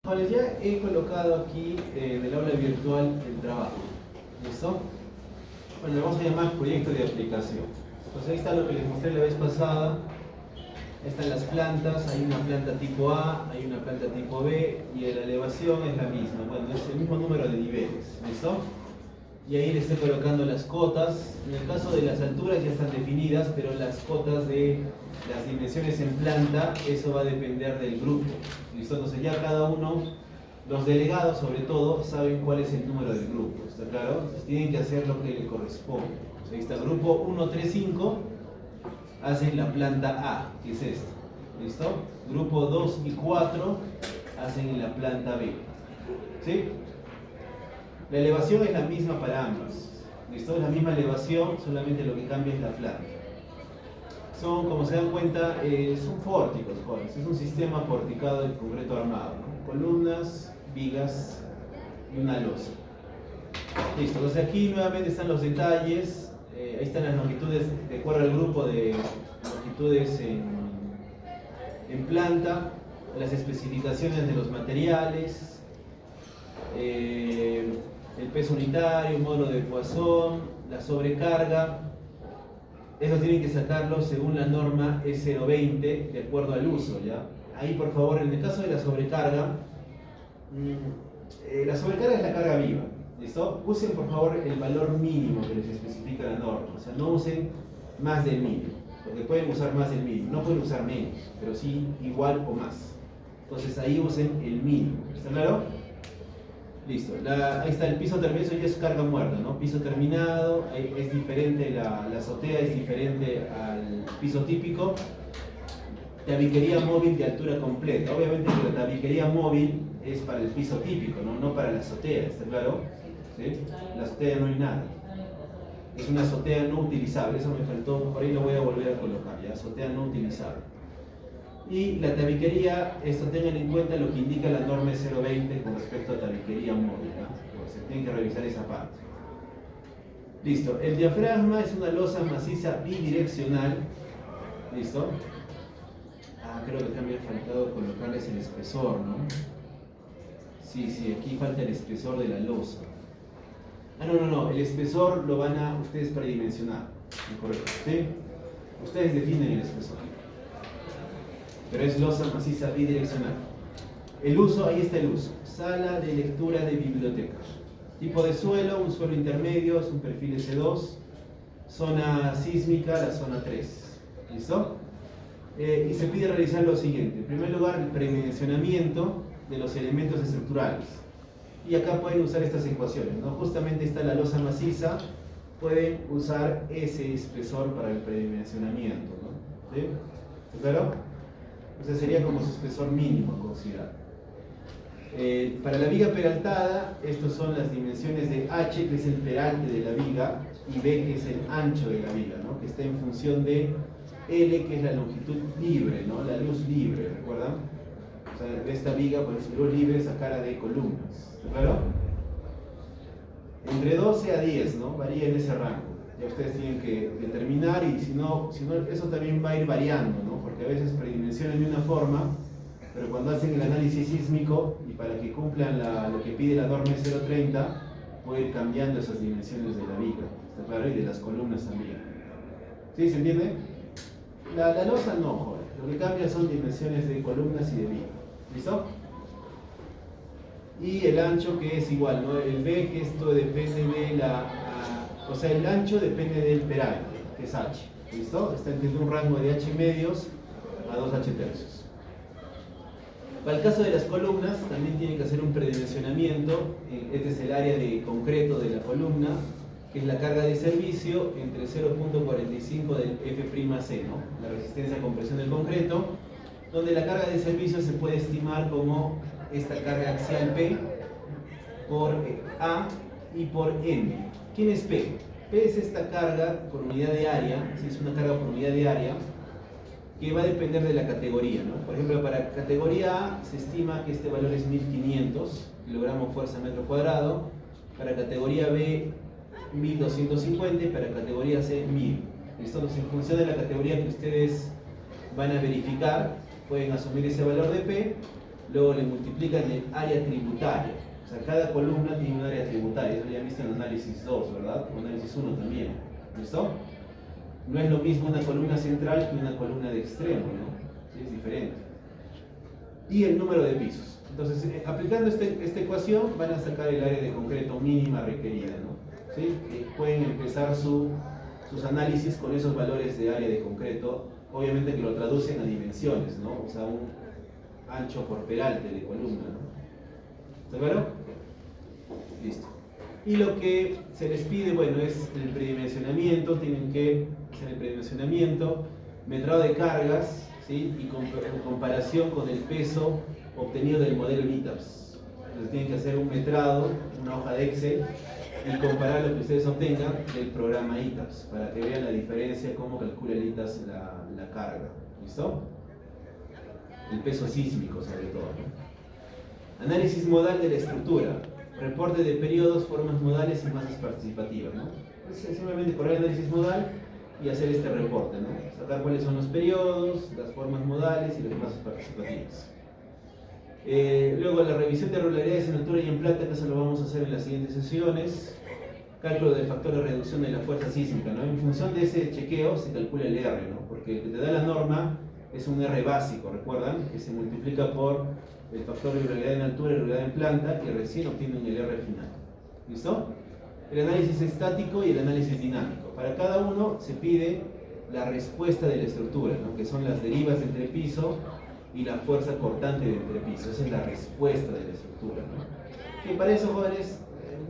Vale, ya he colocado aquí en el aula virtual el trabajo. ¿Listo? Bueno, le vamos a llamar proyecto de aplicación. Entonces ahí está lo que les mostré la vez pasada. Ahí están las plantas, hay una planta tipo A, hay una planta tipo B y la elevación es la misma. Bueno, es el mismo número de niveles. ¿Listo? Y ahí le estoy colocando las cotas. En el caso de las alturas ya están definidas, pero las cotas de las dimensiones en planta, eso va a depender del grupo. ¿Listo? Entonces ya cada uno, los delegados sobre todo, saben cuál es el número del grupo. ¿Está claro? Entonces tienen que hacer lo que le corresponde. Entonces, ahí está, grupo 1, 3, 5, hacen la planta A, que es esta. ¿Listo? Grupo 2 y 4 hacen la planta B. ¿Sí? La elevación es la misma para ambas. ¿Listo? Es la misma elevación, solamente lo que cambia es la planta. Son, como se dan cuenta, son pórticos, jóvenes. Es un sistema porticado de concreto armado, ¿no? Columnas, vigas y una losa. Listo, entonces aquí nuevamente están los detalles. Ahí están las longitudes, de acuerdo al grupo de longitudes en planta, las especificaciones de los materiales, el peso unitario, módulo de Poisson, la sobrecarga. Eso tienen que sacarlo según la norma E020 de acuerdo al uso, ¿ya? Ahí, por favor, en el caso de la sobrecarga es la carga viva, ¿listo? Usen, por favor, el valor mínimo que les especifica la norma, o sea, no usen más del mínimo, porque pueden usar más del mínimo, no pueden usar menos, pero sí igual o más. Entonces ahí usen el mínimo, ¿está claro? Listo, ahí está el piso terminado, eso ya es carga muerta, ¿no? Piso terminado, es diferente, la azotea es diferente al piso típico. Tabiquería móvil de altura completa. Obviamente que la tabiquería móvil es para el piso típico, no para la azotea, ¿está claro? ¿Sí? La azotea no hay nada. Es una azotea no utilizable, eso me faltó, por ahí lo voy a volver a colocar, ya, azotea no utilizable. Y la tabiquería, esto tengan en cuenta lo que indica la norma 020 con respecto a tabiquería móvil, ¿no? Pues se tienen que revisar esa parte. Listo, el diafragma es una losa maciza bidireccional. ¿Listo? Creo que acá me ha faltado colocarles el espesor, ¿no? Sí, aquí falta el espesor de la losa. No, el espesor lo van a ustedes predimensionar, ¿correcto? ¿Sí? Ustedes definen el espesor. Pero es losa maciza bidireccional. El uso, ahí está el uso. Sala de lectura de biblioteca. Tipo de suelo, un suelo intermedio, es un perfil S2. Zona sísmica, la zona 3. ¿Listo? Y se pide realizar lo siguiente. En primer lugar, el predimensionamiento de los elementos estructurales. Y acá pueden usar estas ecuaciones, ¿no? Justamente está la losa maciza. Pueden usar ese espesor para el predimensionamiento, ¿no? ¿Sí? ¿Claro? Entonces sería como su espesor mínimo a considerar. Para la viga peraltada, estas son las dimensiones de H, que es el peralte de la viga, y B, que es el ancho de la viga, ¿no? Que está en función de L, que es la longitud libre, ¿no? La luz libre, ¿recuerdan? O sea, de esta viga, pues luz libre es a cara de columnas, ¿está claro? Entre 12 a 10, ¿no? Varía en ese rango. Ya ustedes tienen que determinar, y si no, eso también va a ir variando, ¿no? Porque a veces predimensionan de una forma, pero cuando hacen el análisis sísmico y para que cumplan lo que pide la norma 030, puede ir cambiando esas dimensiones de la viga, ¿está claro? Y de las columnas también. ¿Sí? ¿Se entiende? La losa no, joder. Lo que cambia son dimensiones de columnas y de viga. ¿Listo? Y el ancho, que es igual, ¿no? El B, que esto depende de o sea, el ancho depende del peralte, que es H. ¿Listo? Está entre un rango de H medios a 2 H tercios. Para el caso de las columnas, también tienen que hacer un predimensionamiento. Este es el área de concreto de la columna, que es la carga de servicio entre 0.45 del F'C, ¿no? La resistencia a compresión del concreto, donde la carga de servicio se puede estimar como esta carga axial P por A y por M. ¿Quién es P? P es esta carga por unidad de área, si es una carga por unidad de área, que va a depender de la categoría, ¿no? Por ejemplo, para categoría A se estima que este valor es 1500 kilogramos fuerza metro cuadrado, para categoría B 1250 y para categoría C 1000. Entonces, en función de la categoría que ustedes van a verificar, pueden asumir ese valor de P luego le multiplican el área tributaria. O sea, cada columna tiene un área tributaria. Eso ya viste en análisis 2, ¿verdad? O análisis 1 también. ¿Listo? No es lo mismo una columna central que una columna de extremo, ¿no? Sí, es diferente. Y el número de pisos. Entonces, aplicando esta ecuación, van a sacar el área de concreto mínima requerida, ¿no? ¿Sí? Pueden empezar sus análisis con esos valores de área de concreto, obviamente que lo traducen a dimensiones, ¿no? O sea, un ancho por peralte de columna, ¿no? ¿Está claro? Listo. Y lo que se les pide, bueno, es el predimensionamiento. Tienen que hacer el predimensionamiento, metrado de cargas, ¿sí? Y comparación con el peso obtenido del modelo en ITAPS. Entonces tienen que hacer un metrado, una hoja de Excel, y comparar lo que ustedes obtengan del programa ITAPS, para que vean la diferencia, cómo calcula el ITAPS la carga. ¿Listo? El peso sísmico sobre todo, ¿no? Análisis modal de la estructura. Reporte de periodos, formas modales y masas participativas, ¿no? Es simplemente correr el análisis modal y hacer este reporte, ¿no? Sacar cuáles son los periodos, las formas modales y las masas participativas. Luego la revisión de regularidades en altura y en planta, que eso lo vamos a hacer en las siguientes sesiones. Cálculo del factor de reducción de la fuerza sísmica, ¿no? En función de ese chequeo se calcula el R, ¿no? Porque el que te da la norma es un R básico, ¿recuerdan? Que se multiplica por el factor de irregularidad en altura y irregularidad en planta, y recién obtienen el R final. ¿Listo? El análisis estático y el análisis dinámico. Para cada uno se pide la respuesta de la estructura, ¿no? Que son las derivas de entrepiso y la fuerza cortante de entrepiso. Esa es la respuesta de la estructura, ¿no? Que para eso, jóvenes,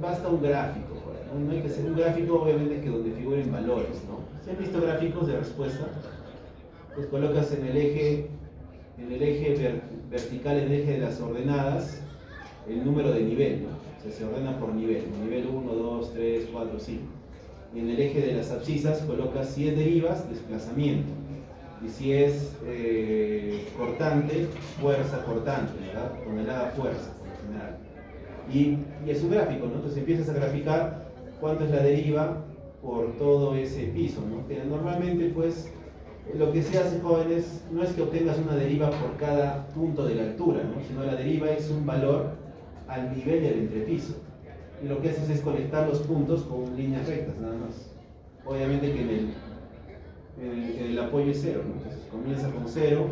basta un gráfico, ¿no? No hay que hacer un gráfico, obviamente, que donde figuren valores, ¿no? ¿Se han visto gráficos de respuesta? Pues colocas en el eje vertical, en el eje de las ordenadas, el número de nivel, ¿no? O sea, se ordena por nivel 1, 2, 3, 4, 5. Y en el eje de las abscisas colocas, si es derivas, desplazamiento, y si es cortante, fuerza cortante, ¿verdad? Tonelada fuerza, por lo general. Y es un gráfico, ¿no? Entonces empiezas a graficar cuánto es la deriva por todo ese piso, ¿no? Que normalmente, pues, lo que se hace, jóvenes, no es que obtengas una deriva por cada punto de la altura, ¿no? Sino la deriva es un valor al nivel del entrepiso. Y lo que haces es conectar los puntos con líneas rectas, nada más. Obviamente que en el apoyo es 0, ¿no? Entonces comienza con 0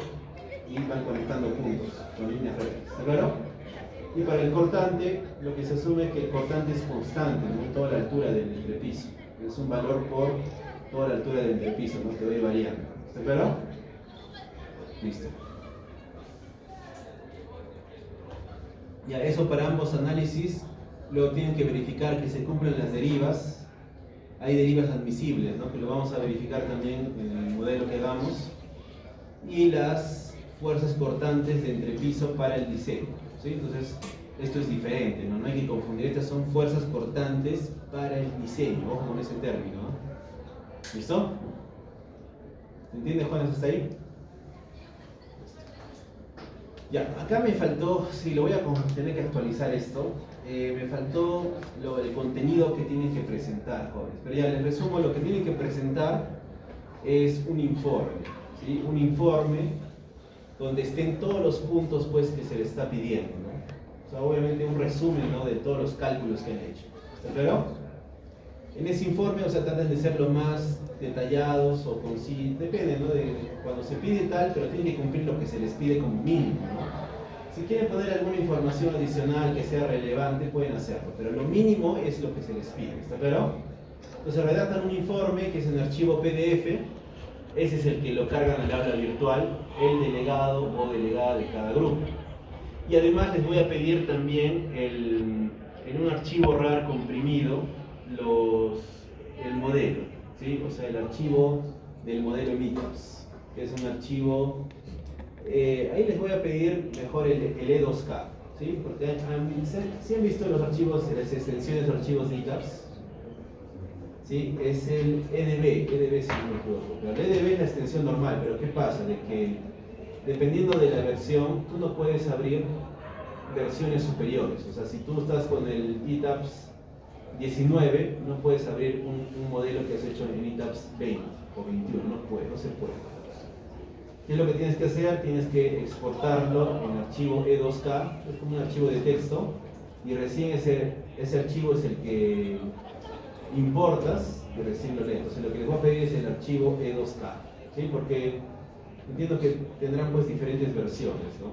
y van conectando puntos con líneas rectas. ¿Está claro? Y para el cortante, lo que se asume es que el cortante es constante, ¿no? En toda la altura del entrepiso. Es un valor por toda la altura del entrepiso, ¿no? Que va a ir variando. ¿Está claro? Listo. Ya, eso para ambos análisis. Luego tienen que verificar que se cumplen las derivas. Hay derivas admisibles, ¿no? Que lo vamos a verificar también en el modelo que hagamos. Y las fuerzas cortantes de entrepiso para el diseño, ¿sí? Entonces, esto es diferente, ¿no? No hay que confundir. Estas son fuerzas cortantes para el diseño. Ojo con ese término, ¿no? ¿Listo? ¿Se entiende, Juan, hasta ahí? Ya, acá me faltó, sí, lo voy a tener que actualizar esto. Me faltó el contenido que tienen que presentar, jóvenes. Pero ya les resumo, lo que tienen que presentar es un informe, ¿sí? Un informe donde estén todos los puntos, pues, que se les está pidiendo, ¿no? O sea, obviamente un resumen, ¿no? De todos los cálculos que han hecho. ¿Está claro? En ese informe, o sea, tratan de ser lo más detallados o concisos, depende, ¿no? De cuando se pide tal, pero tienen que cumplir lo que se les pide como mínimo, ¿no? Si quieren poner alguna información adicional que sea relevante, pueden hacerlo, pero lo mínimo es lo que se les pide, ¿está claro? Entonces redactan un informe que es en archivo PDF, ese es el que lo cargan al aula virtual, el delegado o delegada de cada grupo. Y además les voy a pedir también en un archivo RAR comprimido el modelo, ¿sí? O sea, el archivo del modelo MITAPS, que es un archivo, ahí les voy a pedir mejor el E2K, ¿sí? Porque ¿sí han visto los archivos, las extensiones de archivos de ITAPS? ¿Sí? Es el EDB si no me equivoco, pero el EDB es la extensión normal, pero ¿qué pasa? De que dependiendo de la versión, tú no puedes abrir versiones superiores. O sea, si tú estás con el ITAPS 19, no puedes abrir un modelo que has hecho en ITAPS 20 o 21, no se puede. ¿Qué es lo que tienes que hacer? Tienes que exportarlo en archivo E2K, es como un archivo de texto, y recién ese archivo es el que importas y recién lo lees. Entonces lo que les voy a pedir es el archivo E2K, ¿sí? Porque entiendo que tendrán pues diferentes versiones, ¿no?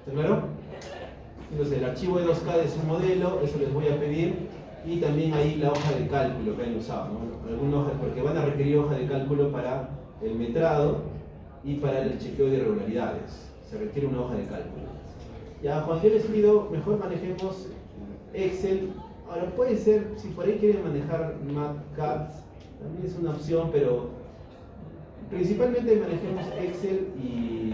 ¿Está claro? Entonces el archivo E2K es un modelo, eso les voy a pedir, y también ahí la hoja de cálculo que han usado, ¿no? Alguna hoja, porque van a requerir hoja de cálculo para el metrado y para el chequeo de irregularidades. Se requiere una hoja de cálculo. Ya, Juan, yo les pido, mejor manejemos Excel. Ahora puede ser, si por ahí quieren manejar MathCAD, también es una opción, pero principalmente manejemos Excel y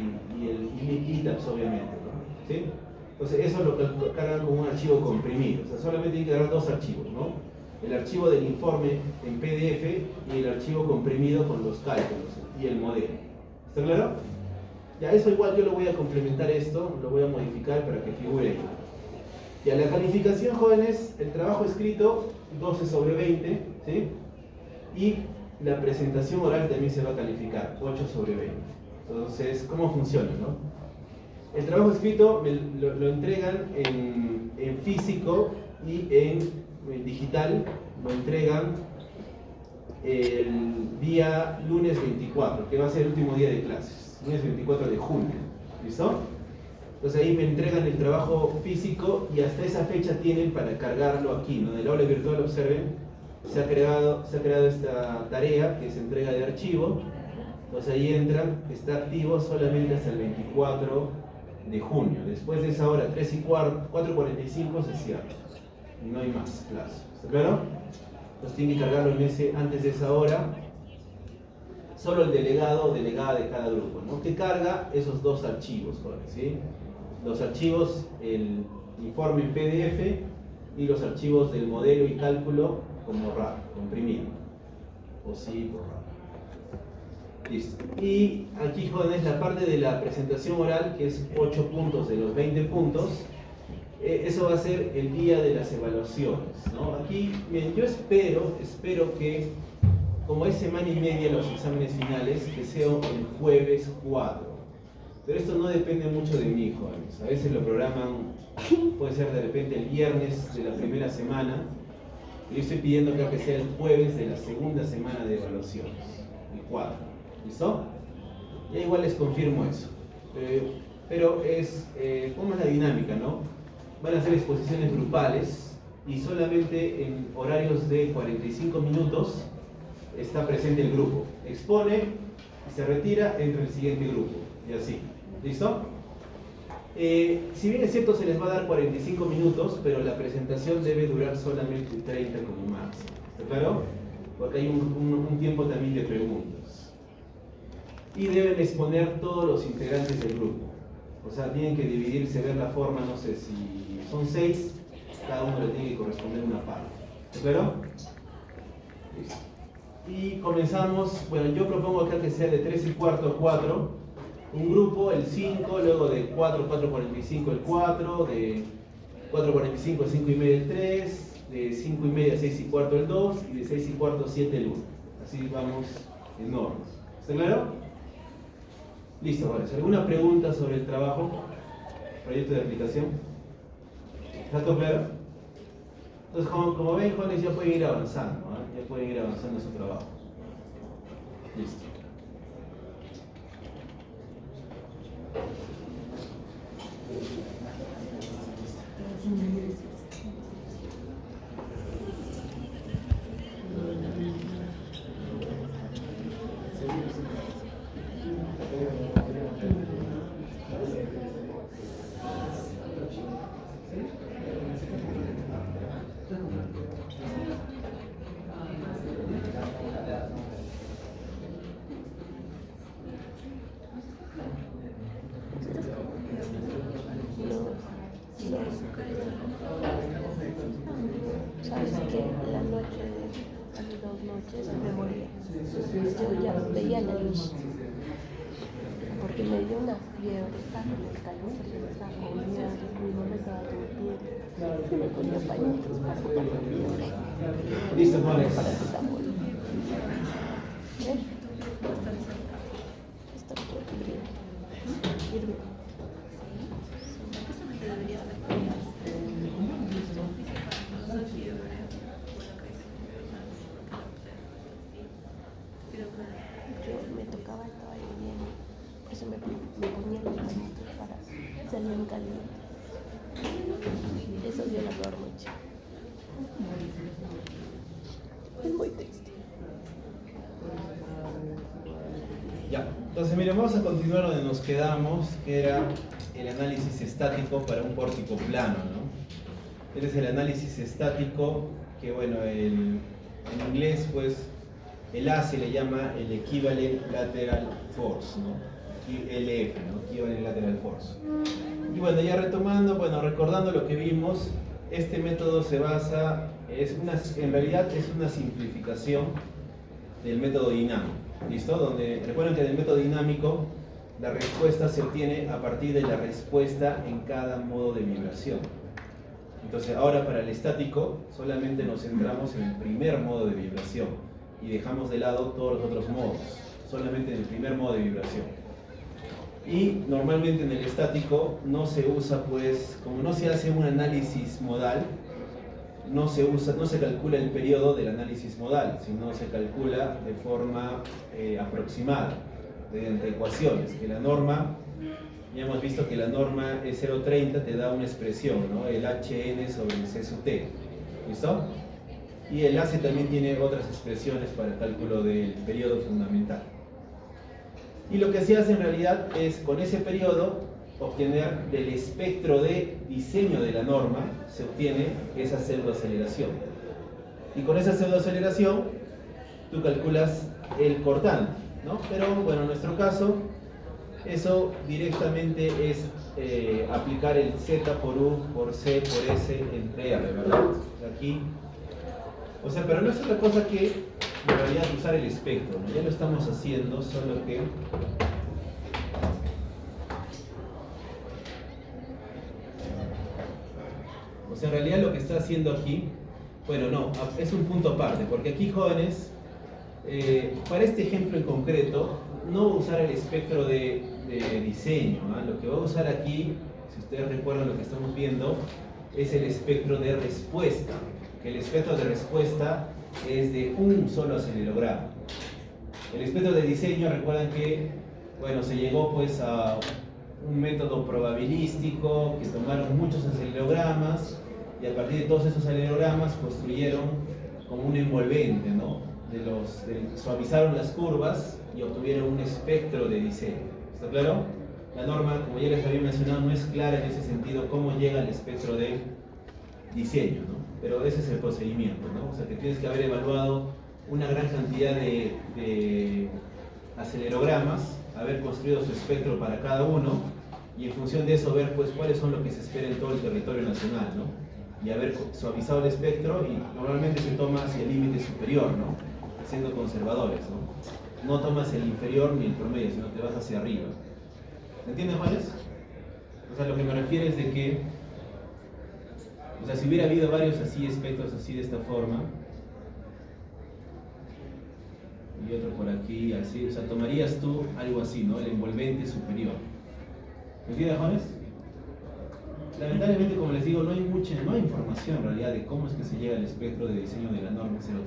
GitHub, obviamente, ¿no? ¿Sí? Entonces eso lo cargan como un archivo comprimido. O sea, solamente hay que dar dos archivos, ¿no? El archivo del informe en PDF y el archivo comprimido con los cálculos y el modelo. ¿Está claro? Ya, eso igual yo lo voy a complementar esto, lo voy a modificar para que figure. Ya, la calificación, jóvenes, el trabajo escrito 12/20, ¿sí? Y la presentación oral también se va a calificar 8/20. Entonces, ¿cómo funciona, no? El trabajo escrito lo entregan en físico y en digital, lo entregan el día lunes 24, que va a ser el último día de clases, lunes 24 de junio. ¿Listo? Entonces ahí me entregan el trabajo físico y hasta esa fecha tienen para cargarlo aquí, ¿no? En el aula virtual, observen, se ha creado esta tarea que es entrega de archivo. Entonces ahí entran, está activo solamente hasta el 24 de junio. Después de esa hora, 4:45 se cierra. No hay más plazo. ¿Está claro? Entonces tienen que cargarlo antes de esa hora. Solo el delegado o delegada de cada grupo, ¿no? Que carga esos dos archivos, ¿sí? Los archivos, el informe en PDF y los archivos del modelo y cálculo como RAR, comprimido. O sí, por RAR. Listo. Y aquí, jóvenes, la parte de la presentación oral, que es 8 puntos de los 20 puntos. Eso va a ser el día de las evaluaciones, ¿no? Aquí, miren, yo espero que, como es semana y media los exámenes finales, que sea el jueves 4. Pero esto no depende mucho de mí, jóvenes. A veces lo programan, puede ser de repente el viernes de la primera semana. Yo estoy pidiendo acá que sea el jueves de la segunda semana de evaluaciones, el 4. ¿Listo? Ya igual les confirmo eso. Pero ¿cómo es la dinámica, no? Van a hacer exposiciones grupales y solamente en horarios de 45 minutos está presente el grupo. Expone y se retira, entra el siguiente grupo. Y así. ¿Listo? Si bien es cierto, se les va a dar 45 minutos, pero la presentación debe durar solamente 30 como máximo. ¿Está claro? Porque hay un tiempo también de preguntas. Y deben exponer todos los integrantes del grupo. O sea, tienen que dividirse, ver la forma, no sé, si son 6, cada uno le tiene que corresponder una parte. ¿Está claro? Listo. Y comenzamos, bueno, yo propongo acá que sea de 3:15 a 4, un grupo, el 5, luego de 4:45 el 4, de 4:45 a 5:30 el 3, de 5:30 a 6:15 el 2 y de 6:15 a 7 el 1. Así vamos en orden. ¿Está claro? Listo, vale. ¿Alguna pregunta sobre el trabajo? ¿Proyecto de aplicación? ¿Está todo claro? Entonces, como ven, jóvenes, ya pueden ir avanzando, ¿eh? Ya pueden ir avanzando en su trabajo. Listo. Sabes que la noche, hace 2 noches, me moría. Yo ya veía la luz, porque me dio una fiebre, estaba con el calor, estaba con miedo, mi mamá estaba durmiendo, se me ponía pañitos para quitar la fiebre. Listo, jóvenes. Para quitar ¿ves? Está bien. Hirviendo. Justamente debería haber Yo me tocaba, estaba hirviendo. Por eso me ponía los manitos para salir caliente. Eso dio la peor noche. Es muy triste. Ya, entonces miren, vamos a continuar donde nos quedamos, que era el análisis estático para un pórtico plano, ¿no? Este es el análisis estático que, bueno, en inglés, pues, el A se le llama el Equivalent Lateral Force, ¿no? LF, ¿no? Equivalent Lateral Force. Y bueno, ya retomando, bueno, recordando lo que vimos, este método se basa, en realidad es una simplificación del método dinámico. ¿Listo? Donde recuerden que en el método dinámico la respuesta se obtiene a partir de la respuesta en cada modo de vibración. Entonces ahora para el estático solamente nos centramos en el primer modo de vibración y dejamos de lado todos los otros modos, solamente en el primer modo de vibración. Y normalmente en el estático no se usa, pues, como no se hace un análisis modal, no se calcula el periodo del análisis modal, sino se calcula de forma aproximada, mediante ecuaciones, que la norma, ya hemos visto que la norma E030 te da una expresión, ¿no? El HN sobre el C sub T, ¿listo? Y el ACE también tiene otras expresiones para el cálculo del periodo fundamental. Y lo que se hace en realidad es, con ese periodo, obtener del espectro de diseño de la norma, se obtiene esa pseudoaceleración. Y con esa pseudoaceleración, tú calculas el cortante, ¿no? Pero bueno, en nuestro caso, eso directamente es aplicar el Z por U, por C, por S, entre R, ¿verdad? Aquí. O sea, pero no es otra cosa que, en realidad, usar el espectro, ¿no? Ya lo estamos haciendo, solo que... O sea, en realidad lo que está haciendo aquí, bueno, no, es un punto aparte, porque aquí, jóvenes, para este ejemplo en concreto, no usar el espectro de diseño, ¿eh? Lo que va a usar aquí, si ustedes recuerdan lo que estamos viendo, es el espectro de respuesta, que el espectro de respuesta es de un solo acelerograma. El espectro de diseño, recuerdan que, bueno, se llegó pues a un método probabilístico, que tomaron muchos acelerogramas, y a partir de todos esos acelerogramas construyeron como un envolvente, ¿no? Suavizaron las curvas y obtuvieron un espectro de diseño. ¿Está claro? La norma, como ya les había mencionado, no es clara en ese sentido cómo llega al espectro de diseño, ¿no? Pero ese es el procedimiento, ¿no? O sea que tienes que haber evaluado una gran cantidad de acelerogramas, haber construido su espectro para cada uno y en función de eso ver pues cuáles son lo que se espera en todo el territorio nacional, ¿no? Y haber suavizado el espectro, y normalmente se toma hacia el límite superior, ¿no? Siendo conservadores, ¿no? No tomas el inferior ni el promedio, sino te vas hacia arriba. ¿Me entiendes, Juanes? O sea, lo que me refiero es de que, o sea, si hubiera habido varios así espectros así de esta forma, y otro por aquí, así, o sea, tomarías tú algo así, ¿no? El envolvente superior. ¿Me entiendes, Juanes? Lamentablemente, como les digo, no hay información en realidad de cómo es que se llega al espectro de diseño de la norma 030.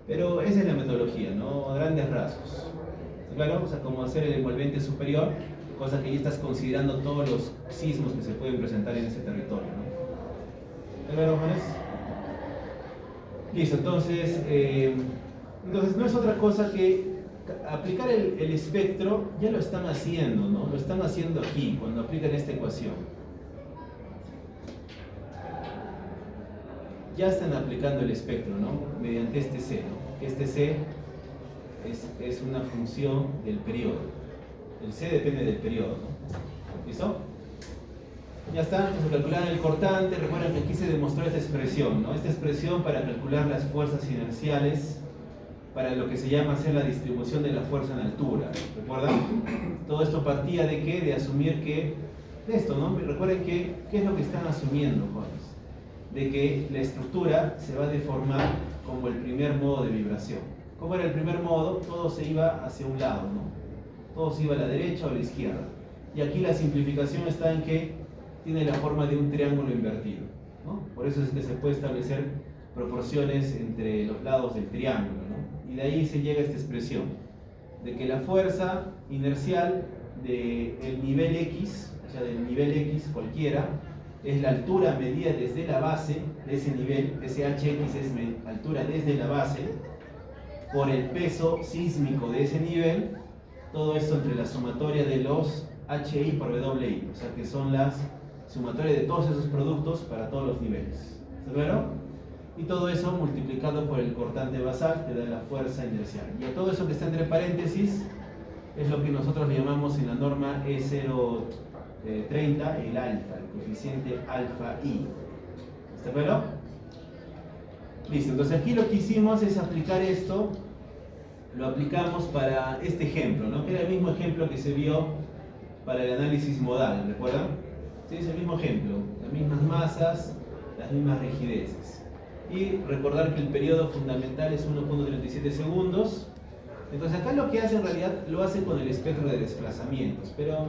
Pero esa es la metodología, ¿no? A grandes rasgos. Claro, o sea, como hacer el envolvente superior, cosa que ya estás considerando todos los sismos que se pueden presentar en ese territorio, ¿no? ¿Claro, Juanes? Listo, entonces no es otra cosa que aplicar el espectro. Ya lo están haciendo, ¿no? Lo están haciendo aquí, cuando aplican esta ecuación. Ya están aplicando el espectro, ¿no? Mediante este C, ¿no? Este C es una función del periodo. El C depende del periodo, ¿no? ¿Listo? Ya está, entonces calcular el cortante. Recuerden que aquí se demostró esta expresión, ¿no? Esta expresión para calcular las fuerzas inerciales, para lo que se llama hacer la distribución de la fuerza en altura. ¿Recuerdan? Todo esto partía de qué? De asumir que, de esto, ¿no? Recuerden que, ¿qué es lo que están asumiendo, jóvenes? De que la estructura se va a deformar como el primer modo de vibración. ¿Cómo era el primer modo? Todo se iba hacia un lado, ¿no? Todo se iba a la derecha o a la izquierda. Y aquí la simplificación está en que tiene la forma de un triángulo invertido, ¿no? Por eso es que se puede establecer proporciones entre los lados del triángulo, ¿no? Y de ahí se llega a esta expresión, de que la fuerza inercial del nivel X, o sea, del nivel X cualquiera, es la altura medida desde la base de ese nivel, ese HX es altura desde la base, por el peso sísmico de ese nivel, todo esto entre la sumatoria de los HI por WI, o sea que son las sumatorias de todos esos productos para todos los niveles. ¿Está claro? Y todo eso multiplicado por el cortante basal te da la fuerza inercial. Y a todo eso que está entre paréntesis es lo que nosotros le llamamos en la norma E030 el alfa, el coeficiente alfa I. ¿Está claro? Listo, entonces aquí lo que hicimos es aplicar esto, lo aplicamos para este ejemplo, ¿no? Que era el mismo ejemplo que se vio para el análisis modal, ¿recuerdan? Sí, es el mismo ejemplo, las mismas masas, las mismas rigideces. Y recordar que el periodo fundamental es 1.37 segundos. Entonces acá lo que hace en realidad lo hace con el espectro de desplazamientos, pero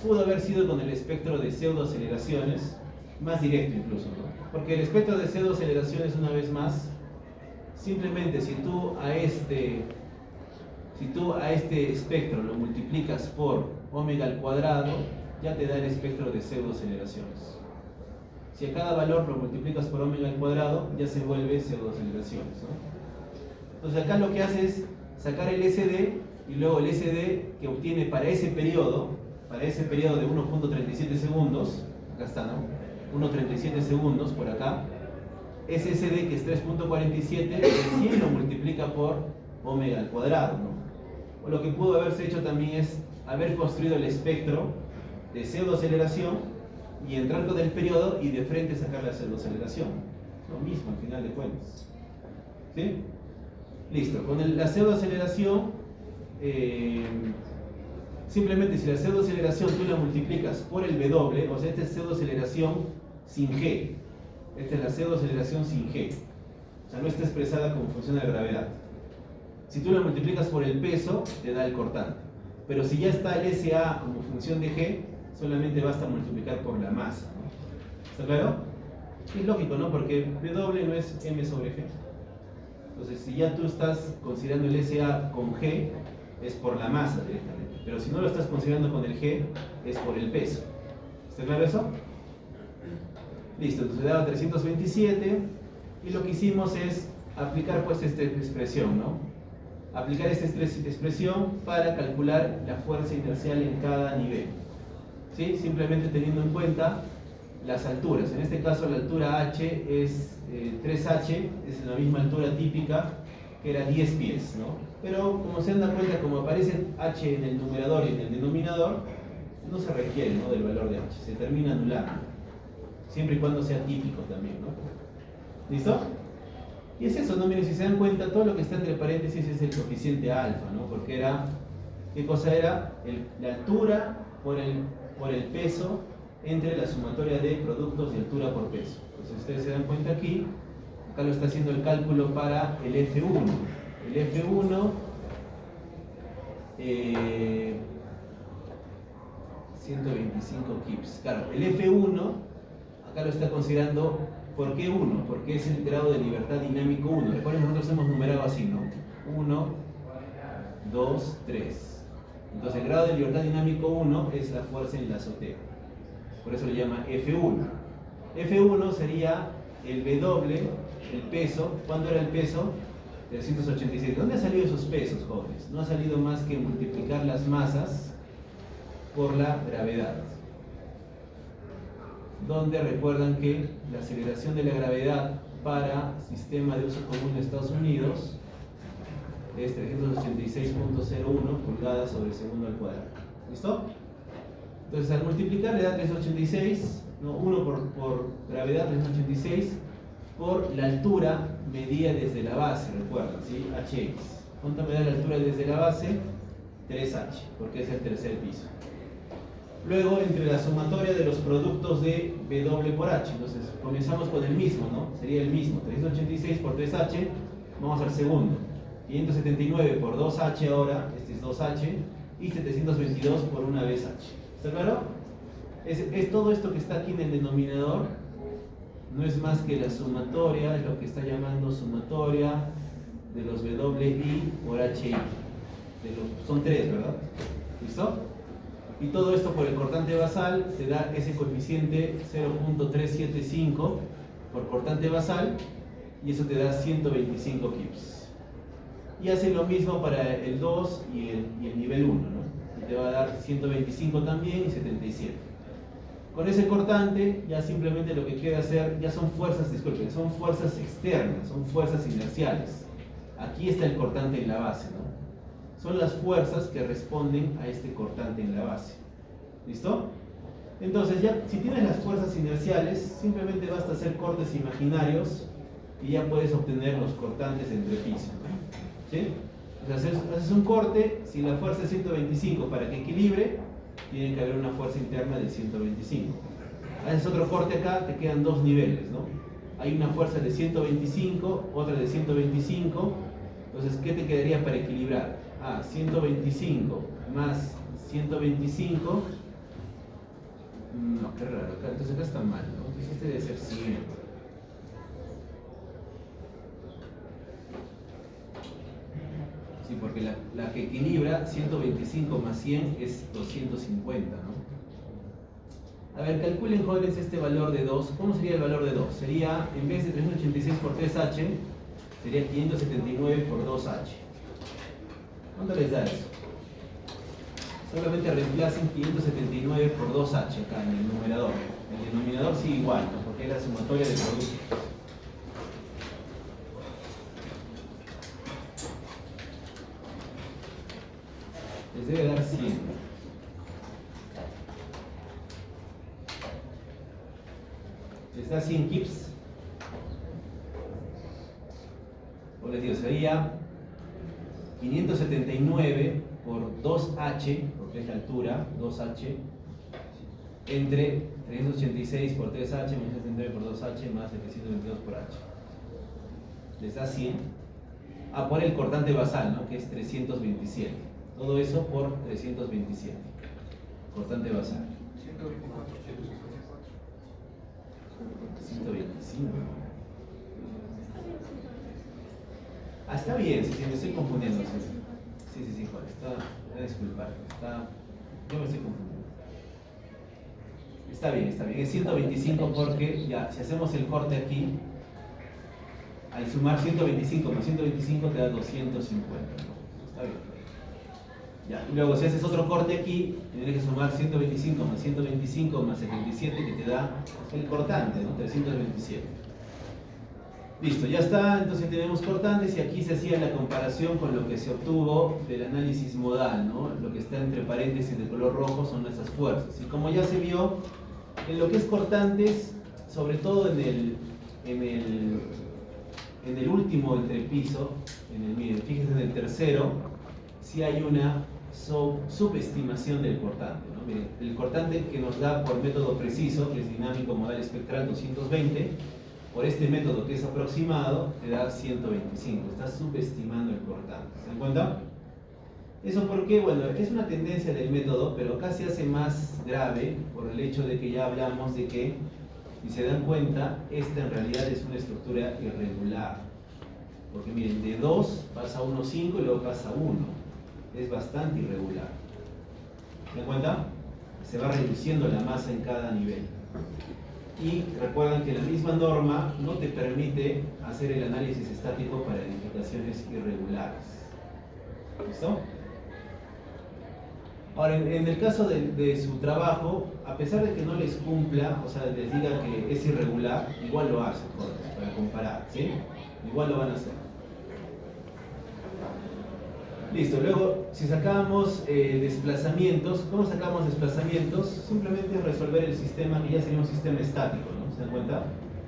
pudo haber sido con el espectro de pseudoaceleraciones, más directo incluso, ¿no? Porque el espectro de pseudoaceleraciones, una vez más, simplemente si tú a este espectro lo multiplicas por omega al cuadrado, ya te da el espectro de pseudoaceleraciones. Si a cada valor lo multiplicas por omega al cuadrado, ya se vuelve pseudoaceleraciones, ¿no? Entonces acá lo que hace es sacar el SD y luego el SD que obtiene para ese periodo de 1.37 segundos, acá está, ¿no? 1.37 segundos por acá, ese SD que es 3.47, recién lo multiplica por omega al cuadrado, ¿no? O lo que pudo haberse hecho también es haber construido el espectro de pseudoaceleración y entrar con el periodo y de frente sacar la pseudoaceleración. Lo mismo al final de cuentas. ¿Sí? Listo. Con la pseudoaceleración, simplemente si la pseudoaceleración tú la multiplicas por el W, o sea, esta es pseudoaceleración sin G. Esta es la pseudoaceleración sin G. O sea, no está expresada como función de la gravedad. Si tú la multiplicas por el peso, te da el cortante. Pero si ya está el SA como función de G, solamente basta multiplicar por la masa, ¿no? ¿Está claro? Es lógico, ¿no? Porque W no es M sobre G. Entonces, si ya tú estás considerando el SA con G, es por la masa directamente. Pero si no lo estás considerando con el G, es por el peso. ¿Está claro eso? Listo, entonces daba 327 y lo que hicimos es aplicar pues esta expresión, ¿no? Aplicar esta expresión para calcular la fuerza inercial en cada nivel, ¿sí? Simplemente teniendo en cuenta las alturas. En este caso la altura H es 3H, es la misma altura típica que era 10 pies, ¿no? Pero como se dan cuenta, como aparece H en el numerador y en el denominador, no se requiere, ¿no?, del valor de H, se termina anulando, siempre y cuando sea típico también, ¿no? ¿Listo? Y es eso, ¿no? Miren, si se dan cuenta, todo lo que está entre paréntesis es el coeficiente alfa, ¿no? Porque era, ¿qué cosa era? La altura por el peso entre la sumatoria de productos de altura por peso. Entonces ustedes se dan cuenta aquí, acá lo está haciendo el cálculo para el F1. El F1, 125 kips. Claro, el F1, acá lo está considerando. ¿Por qué 1? Porque es el grado de libertad dinámico 1. Recuerden, nosotros hemos numerado así, ¿no? 1, 2, 3. Entonces el grado de libertad dinámico 1 es la fuerza en la azotea. Por eso le llama F1. F1 sería el W, el peso. ¿Cuánto era el peso? 386. ¿Dónde han salido esos pesos, jóvenes? No ha salido más que multiplicar las masas por la gravedad. Donde recuerdan que la aceleración de la gravedad para sistema de uso común de Estados Unidos es 386.01 pulgadas sobre segundo al cuadrado. ¿Listo? Entonces al multiplicar le da 386, ¿no? 1 por gravedad, 386 por la altura medida desde la base, recuerdan, ¿sí? HX. ¿Cuánto me da la altura desde la base? 3H, porque es el tercer piso. Luego, entre la sumatoria de los productos de W por H, entonces comenzamos con el mismo, ¿no? Sería el mismo, 386 por 3H, vamos al segundo. 579 por 2H ahora, este es 2H, y 722 por una vez h. ¿Está claro? Es todo esto que está aquí en el denominador, no es más que la sumatoria, es lo que está llamando sumatoria de los WI por HI. Son 3, ¿verdad? ¿Listo? Y todo esto por el cortante basal te da ese coeficiente 0.375 por cortante basal, y eso te da 125 kips. Y hace lo mismo para el 2 y el nivel 1, ¿no? Y te va a dar 125 también y 77. Con ese cortante ya simplemente lo que queda hacer, ya son fuerzas, disculpen, son fuerzas externas, son fuerzas inerciales. Aquí está el cortante en la base, ¿no? Son las fuerzas que responden a este cortante en la base. ¿Listo? Entonces ya, si tienes las fuerzas inerciales, simplemente basta hacer cortes imaginarios y ya puedes obtener los cortantes entre pisos, ¿no? ¿Sí? O sea, haces un corte, si la fuerza es 125 para que equilibre, tiene que haber una fuerza interna de 125. Haces otro corte acá, te quedan dos niveles, ¿no? Hay una fuerza de 125, otra de 125, entonces, ¿qué te quedaría para equilibrar? 125 más 125. No, qué raro, entonces acá está mal, ¿no? Entonces este debe ser 100. Sí, porque la que equilibra 125 más 100 es 250, ¿no? A ver, calculen, jóvenes, este valor de 2. ¿Cómo sería el valor de 2? Sería, en vez de 386 por 3h, sería 579 por 2h. ¿Cuánto les da eso? Solamente reemplacen 579 por 2h acá en el numerador. El denominador sigue igual, ¿no? Porque es la sumatoria del producto. Les debe dar 100. Les da 100 kips. O les digo, sería 579 por 2h, porque es la altura, 2h, entre 386 por 3h, más 79 por 2h, más 722 por h. Les da 100. Por el cortante basal, ¿no? Que es 327. Todo eso por 327. Cortante basal. 125. Está bien, sí, me estoy confundiendo. Sí, Juan, voy a disculpar. Yo me estoy confundiendo. Está bien. Es 125 porque ya, si hacemos el corte aquí, al sumar 125 más 125 te da 250, ¿no? Está bien. Ya, y luego si haces otro corte aquí, tendrás que sumar 125 más 125 más 77, que te da el cortante, ¿no? 327. Listo, ya está. Entonces tenemos cortantes y aquí se hacía la comparación con lo que se obtuvo del análisis modal, ¿no? Lo que está entre paréntesis de color rojo son esas fuerzas. Y como ya se vio, en lo que es cortantes, sobre todo en el último entrepiso, miren, fíjense en el tercero, sí hay una subestimación del cortante, ¿no? Miren, el cortante que nos da por método preciso, que es dinámico modal espectral 220, por este método que es aproximado, te da 125. Estás subestimando el cortante. ¿Se dan cuenta? Eso porque, bueno, es una tendencia del método, pero acá se hace más grave por el hecho de que ya hablamos de que, si se dan cuenta, esta en realidad es una estructura irregular. Porque miren, de 2 pasa a 1,5 y luego pasa a 1. Es bastante irregular. ¿Se dan cuenta? Se va reduciendo la masa en cada nivel. Y recuerdan que la misma norma no te permite hacer el análisis estático para edificaciones irregulares. ¿Listo? Ahora, en el caso de su trabajo, a pesar de que no les cumpla, o sea, les diga que es irregular, igual lo hacen, para comparar, ¿sí? Igual lo van a hacer. Listo, luego, si sacamos desplazamientos, ¿cómo sacamos desplazamientos? Simplemente es resolver el sistema, que ya sería un sistema estático, ¿no? ¿Se dan cuenta?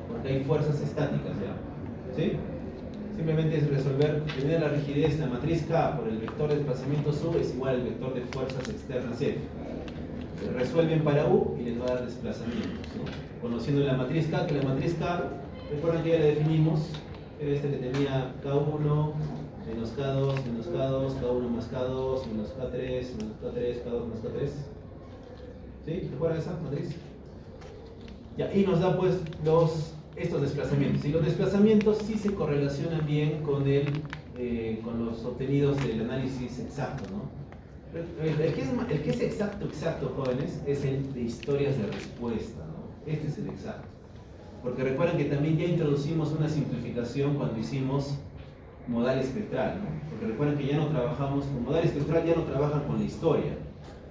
Porque hay fuerzas estáticas ya, ¿sí? Simplemente es resolver, tener la rigidez, la matriz K por el vector de desplazamiento sub es igual al vector de fuerzas externas F. Resuelven para U y les va a dar desplazamientos, ¿no? Conociendo la matriz K, que la matriz K, recuerden que ya la definimos, Era este que tenía K1 menos K2 menos K2, K1 más K2, menos K3, menos K3, K2 más K3. ¿Sí? ¿Recuerdan esa matriz? Ya, y nos da pues estos desplazamientos. Y los desplazamientos sí se correlacionan bien con con los obtenidos del análisis exacto, ¿no? El que es exacto, jóvenes, es el de historias de respuesta, ¿no? Este es el exacto. Porque recuerden que también ya introducimos una simplificación cuando hicimos modal espectral, ¿no? Porque recuerden que ya no trabajamos con modal espectral, ya no trabajan con la historia,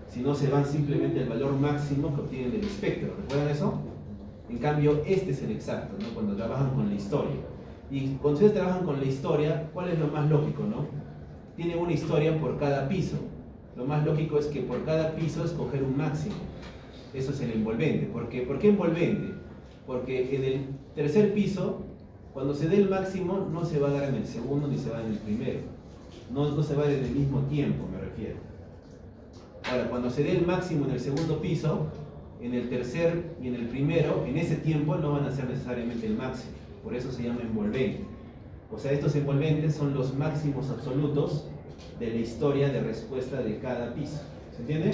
sino se van simplemente al valor máximo que obtienen del espectro. ¿Recuerdan eso? En cambio, este es el exacto, ¿no? Cuando trabajan con la historia. Y cuando ustedes trabajan con la historia, ¿cuál es lo más lógico, no? Tienen una historia por cada piso. Lo más lógico es que por cada piso escoger un máximo. Eso es el envolvente. ¿Por qué envolvente? Porque en el tercer piso, cuando se dé el máximo, no se va a dar en el segundo ni se va en el primero. No se va a dar en el mismo tiempo, me refiero. Ahora, cuando se dé el máximo en el segundo piso, en el tercer y en el primero, en ese tiempo no van a ser necesariamente el máximo. Por eso se llama envolvente. O sea, estos envolventes son los máximos absolutos de la historia de respuesta de cada piso. ¿Se entiende?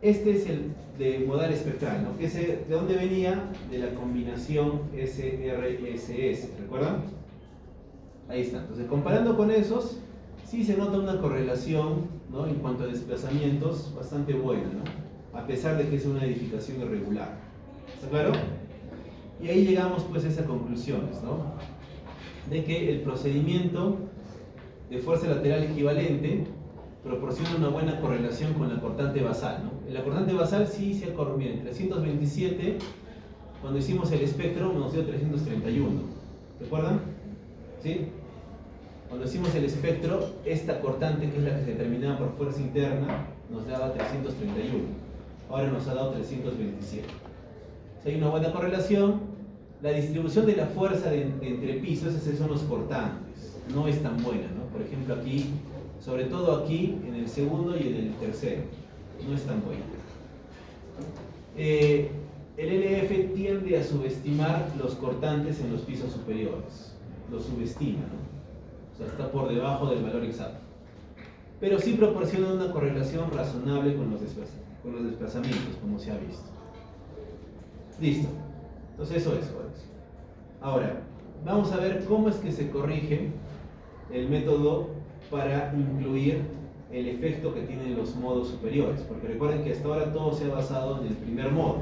Este es el de modal espectral, ¿no? ¿De dónde venía? De la combinación SRSS, ¿recuerdan? Ahí está. Entonces, comparando con esos, sí se nota una correlación, ¿no? En cuanto a desplazamientos, bastante buena, ¿no? A pesar de que es una edificación irregular. ¿Está claro? Y ahí llegamos pues a esas conclusiones, ¿no? De que el procedimiento de fuerza lateral equivalente proporciona una buena correlación con la cortante basal, ¿no? La cortante basal sí se acorrió bien. 327, cuando hicimos el espectro, nos dio 331. ¿Recuerdan? ¿Sí? Cuando hicimos el espectro, esta cortante, que es la que se determinaba por fuerza interna, nos daba 331. Ahora nos ha dado 327. Si hay una buena correlación, la distribución de la fuerza entre pisos, esos son los cortantes, no es tan buena, ¿no? Por ejemplo aquí, sobre todo aquí, en el segundo y en el tercero, no es tan buena. El LF tiende a subestimar los cortantes en los pisos superiores, los subestima, ¿no? O sea, está por debajo del valor exacto. Pero sí proporciona una correlación razonable con los desplazamientos, como se ha visto. Listo. Entonces eso es. Ahora, vamos a ver cómo es que se corrige el método para incluir el efecto que tienen los modos superiores. Porque recuerden que hasta ahora todo se ha basado en el primer modo.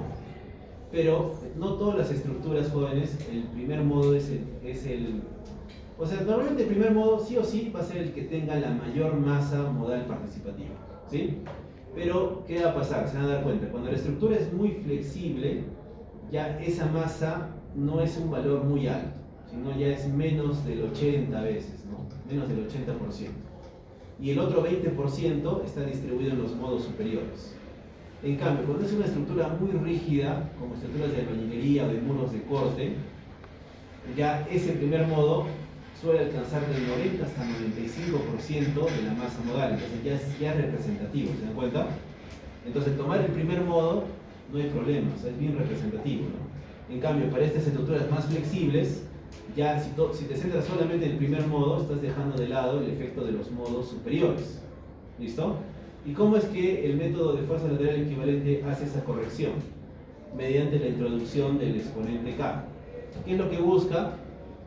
Pero no todas las estructuras, jóvenes, el primer modo es el... O sea, normalmente el primer modo sí o sí va a ser el que tenga la mayor masa modal participativa, ¿sí? Pero, ¿qué va a pasar? Se van a dar cuenta, cuando la estructura es muy flexible, ya esa masa no es un valor muy alto, sino ya es menos del 80 veces, ¿no? Menos del 80%. Y el otro 20% está distribuido en los modos superiores. En cambio, cuando es una estructura muy rígida, como estructuras de albañilería o de muros de corte, ya ese primer modo suele alcanzar del 90 hasta 95% de la masa modal, entonces ya es representativo, ¿se dan cuenta? Entonces tomar el primer modo no hay problema, o sea, es bien representativo, ¿no? En cambio, para estas estructuras más flexibles, ya si te centras solamente en el primer modo, estás dejando de lado el efecto de los modos superiores. ¿Listo? ¿Y cómo es que el método de fuerza lateral equivalente hace esa corrección? Mediante la introducción del exponente K. ¿Qué es lo que busca?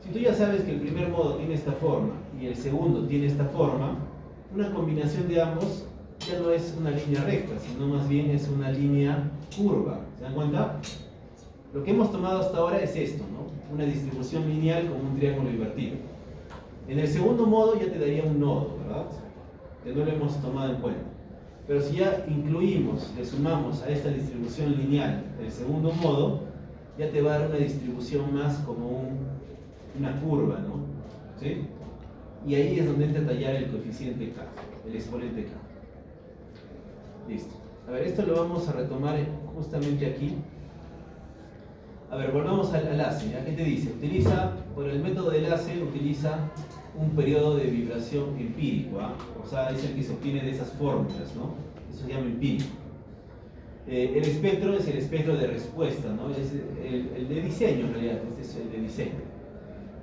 Si tú ya sabes que el primer modo tiene esta forma y el segundo tiene esta forma, una combinación de ambos ya no es una línea recta, sino más bien es una línea curva. ¿Se dan cuenta? Lo que hemos tomado hasta ahora es esto, ¿no? Una distribución lineal como un triángulo invertido. En el segundo modo ya te daría un nodo, ¿verdad? Que no lo hemos tomado en cuenta. Pero si ya incluimos, le sumamos a esta distribución lineal el segundo modo, ya te va a dar una distribución más como una curva, ¿no? ¿Sí? Y ahí es donde entra a tallar el coeficiente K, el exponente K. Listo. A ver, esto lo vamos a retomar justamente aquí. A ver, volvamos al ACE. ¿Qué te dice? Por el método del ACE, utiliza un periodo de vibración empírico, ¿ah? O sea, es el que se obtiene de esas fórmulas, ¿no? Eso se llama empírico. El espectro es el espectro de respuesta, ¿no? Es el de diseño, en realidad. Este es el de diseño.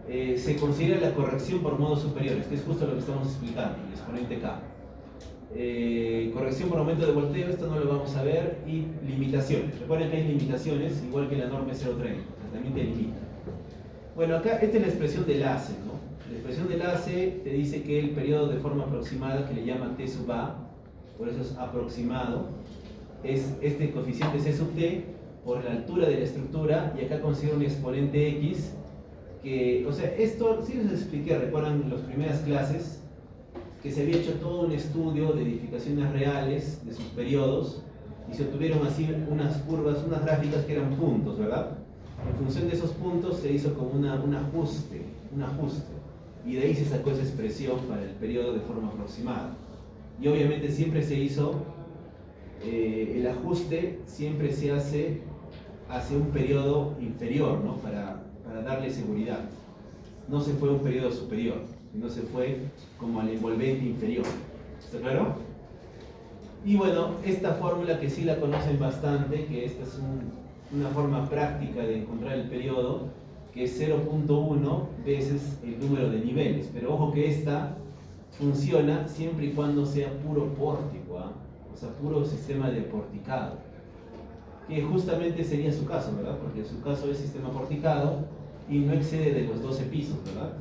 se considera la corrección por modos superiores, que es justo lo que estamos explicando, el exponente K. Corrección por aumento de volteo, esto no lo vamos a ver, y limitaciones. Recuerden que hay limitaciones, igual que la norma 030, también te limita. Bueno, acá esta es la expresión del ACE, ¿no? La expresión del ACE te dice que el periodo de forma aproximada, que le llaman T sub A, por eso es aproximado, es este coeficiente C sub T por la altura de la estructura, y acá considero un exponente X, que, o sea, esto sí les expliqué, recuerdan en las primeras clases, que se había hecho todo un estudio de edificaciones reales de sus periodos, y se obtuvieron así unas curvas, unas gráficas que eran puntos, ¿verdad? En función de esos puntos se hizo como un ajuste, y de ahí se sacó esa expresión para el periodo de forma aproximada. Y obviamente siempre se hizo, el ajuste siempre se hace hacia un periodo inferior, ¿no? Para darle seguridad. No se fue a un periodo superior, sino se fue como al envolvente inferior. ¿Está claro? Y bueno, esta fórmula que sí la conocen bastante, que esta es una forma práctica de encontrar el periodo, que es 0.1 veces el número de niveles. Pero ojo que esta funciona siempre y cuando sea puro pórtico, ¿ah? O sea, puro sistema de porticado. Que justamente sería su caso, ¿verdad? Porque su caso es sistema porticado y no excede de los 12 pisos, ¿verdad?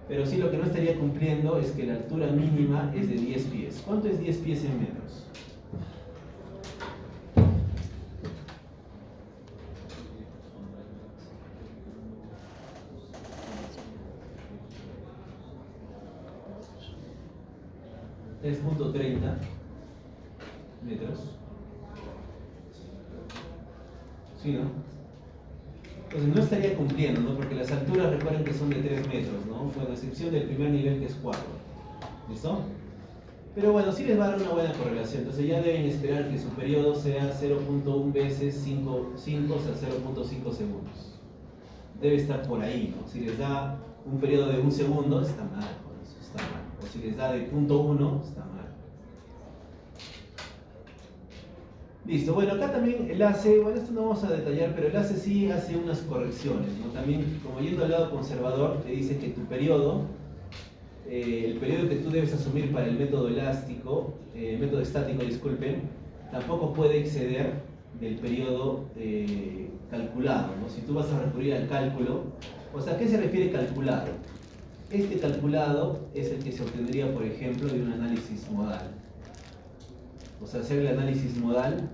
Pero sí lo que no estaría cumpliendo es que la altura mínima es de 10 pies. ¿Cuánto es 10 pies en metros? ¿3.30 metros? ¿Sí, no? Entonces no estaría cumpliendo, ¿no? Porque las alturas recuerden que son de 3 metros, ¿no? Con excepción del primer nivel que es 4. ¿Listo? Pero bueno, sí les va a dar una buena correlación. Entonces ya deben esperar que su periodo sea 0.1 veces 5, o sea, 0.5 segundos. Debe estar por ahí, ¿no? Si les da un periodo de 1 segundo, está mal, por eso está mal. O si les da de 0.1, está mal. Listo, bueno, acá también el ACE, bueno, esto no vamos a detallar, pero el ACE sí hace unas correcciones, ¿no? También, como yendo al lado conservador, te dice que tu periodo, el periodo que tú debes asumir para el método elástico, método estático, disculpen, tampoco puede exceder del periodo calculado, ¿no? Si tú vas a recurrir al cálculo, o sea, ¿a qué se refiere calculado? Este calculado es el que se obtendría, por ejemplo, de un análisis modal. O sea, hacer el análisis modal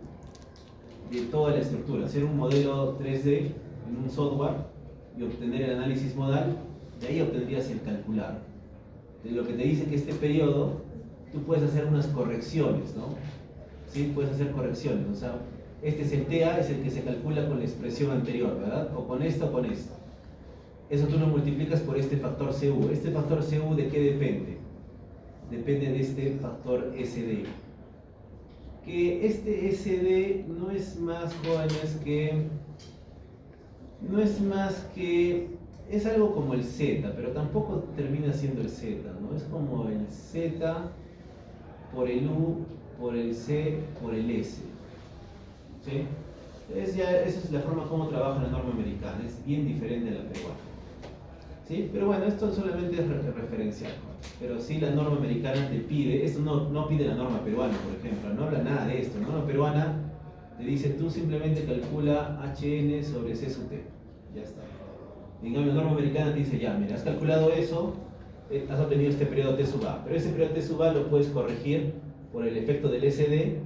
de toda la estructura, hacer un modelo 3D en un software y obtener el análisis modal, de ahí obtendrías el calculado. De lo que te dice que este periodo, tú puedes hacer unas correcciones, ¿no? Sí, puedes hacer correcciones, o sea, este es el TA, es el que se calcula con la expresión anterior, ¿verdad? O con esto o con esto. Eso tú lo multiplicas por este factor CU. ¿Este factor CU de qué depende? Depende de este factor SD. Que este SD no es más, jóvenes, es algo como el Z, pero tampoco termina siendo el Z, ¿no? Es como el Z por el U, por el C, por el S, ¿sí? Entonces ya esa es la forma como trabaja la norma americana, es bien diferente a la peruana, ¿sí? Pero bueno, esto solamente es referencial, pero sí la norma americana te pide, esto no pide la norma peruana, por ejemplo, no habla nada de esto. La norma peruana te dice, tú simplemente calcula HN sobre C sub T, ya está. En cambio, la norma americana te dice, ya, mira, has calculado eso, has obtenido este periodo T sub A, pero ese periodo T sub A lo puedes corregir por el efecto del SD,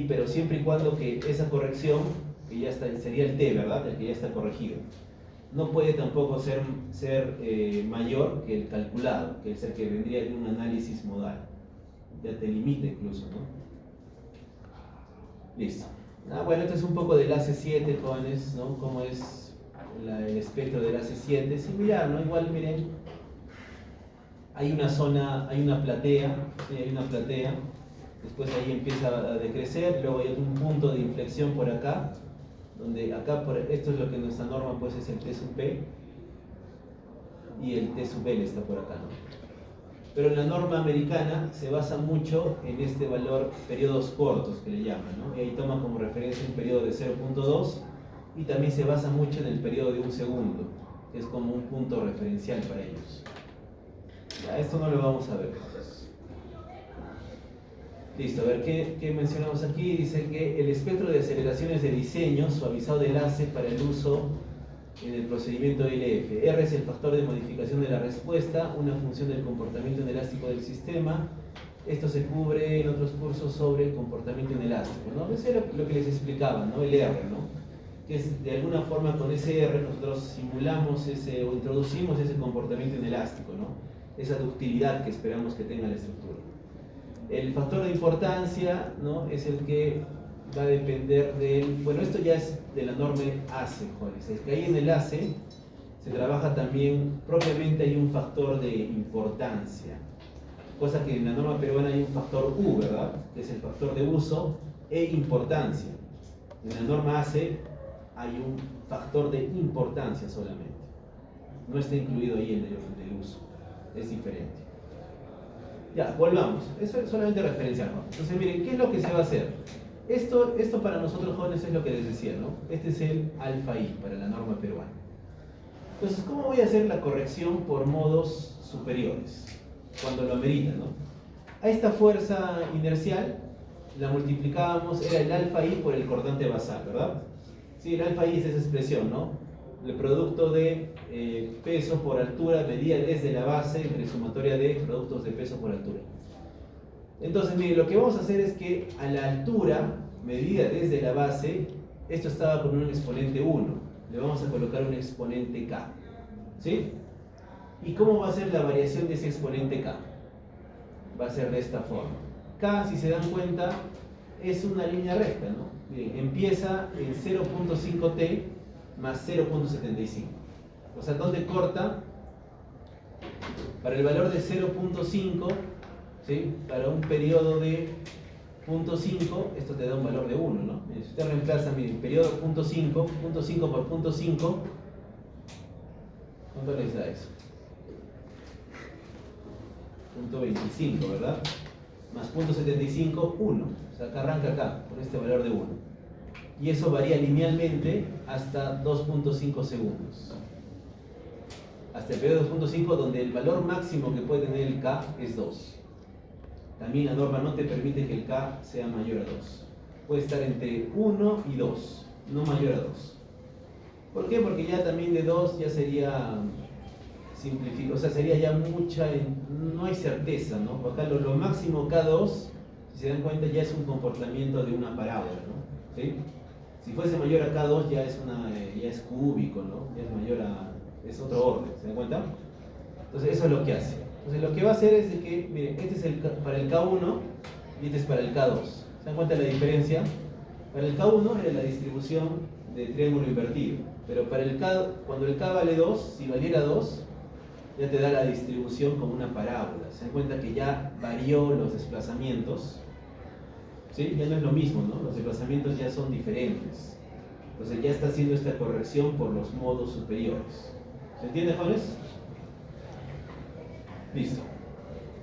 pero siempre y cuando que esa corrección, que ya está, sería el T, ¿verdad? El que ya está corregido, no puede tampoco ser mayor que el calculado, que es el que vendría de un análisis modal. Ya te limita incluso, ¿no? Listo. Bueno, esto es un poco del AC7, jóvenes, ¿no? Cómo es el espectro del AC7. Similar, ¿no? Igual, miren, hay una zona, hay una platea, ¿sí? Hay una platea, después ahí empieza a decrecer, luego hay un punto de inflexión por acá, donde acá, esto es lo que nuestra norma pues es el T sub P, y el T sub L está por acá, ¿no? Pero en la norma americana se basa mucho en este valor periodos cortos que le llaman, ¿no? Y ahí toma como referencia un periodo de 0.2 y también se basa mucho en el periodo de 1 segundo. que es como un punto referencial para ellos. Ya, esto no lo vamos a ver. Listo, a ver, ¿qué mencionamos aquí? Dice que el espectro de aceleraciones de diseño suavizado de enlace para el uso en el procedimiento ILF. R es el factor de modificación de la respuesta, una función del comportamiento inelástico del sistema. Esto se cubre en otros cursos sobre el comportamiento inelástico, ¿no? Eso es lo que les explicaba, ¿no? El R, ¿no? Que es, de alguna forma con ese R nosotros simulamos o introducimos ese comportamiento inelástico, ¿no? Esa ductilidad que esperamos que tenga la estructura. El factor de importancia, ¿no? Es el que va a depender del... Bueno, esto ya es de la norma ACE, jóvenes. Es que ahí en el ACE se trabaja también, propiamente hay un factor de importancia, cosa que en la norma peruana hay un factor U, ¿verdad? Que es el factor de uso e importancia. En la norma ACE hay un factor de importancia solamente. No está incluido ahí en el del uso. Es diferente. Ya, volvamos. Eso es solamente referencial, ¿no? Entonces, miren, ¿qué es lo que se va a hacer? Esto para nosotros jóvenes es lo que les decía, ¿no? Este es el alfa I para la norma peruana. Entonces, ¿cómo voy a hacer la corrección por modos superiores? Cuando lo amerita, ¿no? A esta fuerza inercial la multiplicábamos, era el alfa I por el cortante basal, ¿verdad? Sí, el alfa I es esa expresión, ¿no? El producto de peso por altura medida desde la base entre sumatoria de productos de peso por altura. Entonces, miren, lo que vamos a hacer es que a la altura medida desde la base, esto estaba con un exponente 1, le vamos a colocar un exponente k, ¿sí? ¿Y cómo va a ser la variación de ese exponente k? Va a ser de esta forma. K, si se dan cuenta, es una línea recta, ¿no? Miren, empieza en 0.5t más 0.75. O sea, ¿dónde corta? Para el valor de 0.5, ¿sí? Para un periodo de 0.5, esto te da un valor de 1, ¿no? Si usted reemplaza, miren, periodo 0.5, 0.5 por 0.5, ¿cuánto les da eso? 0.25, ¿verdad? Más 0.75, 1. O sea, acá arranca acá, con este valor de 1. Y eso varía linealmente hasta 2.5 segundos. Hasta el periodo 2.5, donde el valor máximo que puede tener el K es 2. También la norma no te permite que el K sea mayor a 2. Puede estar entre 1 y 2, no mayor a 2. ¿Por qué? Porque ya también de 2 ya sería simplificado, o sea, sería ya mucha, no hay certeza, ¿no? Acá lo máximo K2, si se dan cuenta, ya es un comportamiento de una parábola, ¿no? ¿Sí? Si fuese mayor a K2 ya es cúbico, ¿no? Ya es mayor a... es otro orden, ¿se dan cuenta? Entonces eso es lo que hace. Entonces lo que va a hacer es de que, miren, este es para el K1 y este es para el K2. ¿Se dan cuenta la diferencia? Para el K1 era la distribución de triángulo invertido, pero para el K, cuando el K vale 2, si valiera 2, ya te da la distribución como una parábola. Se dan cuenta que ya varió los desplazamientos, ¿sí? Ya no es lo mismo, ¿no? Los desplazamientos ya son diferentes. Entonces ya está haciendo esta corrección por los modos superiores. ¿Se entiende, jóvenes? Listo.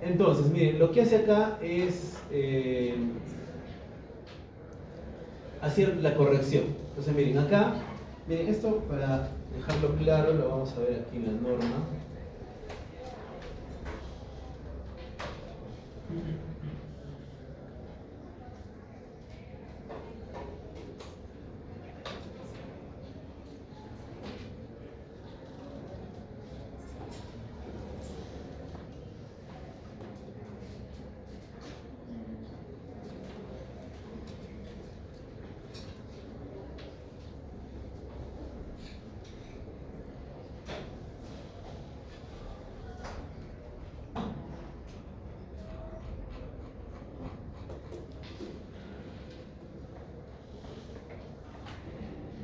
Entonces, miren, lo que hace acá es hacer la corrección. Entonces, miren, acá, miren, esto para dejarlo claro, lo vamos a ver aquí en la norma.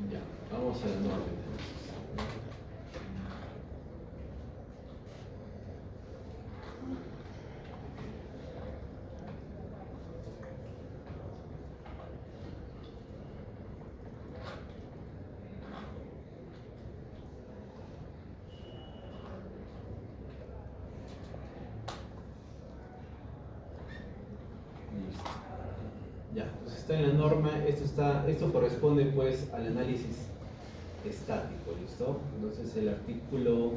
Ya, vamos a la norma. Listo. Ya, pues está en la norma, esto corresponde pues al análisis estático, ¿listo? Entonces el artículo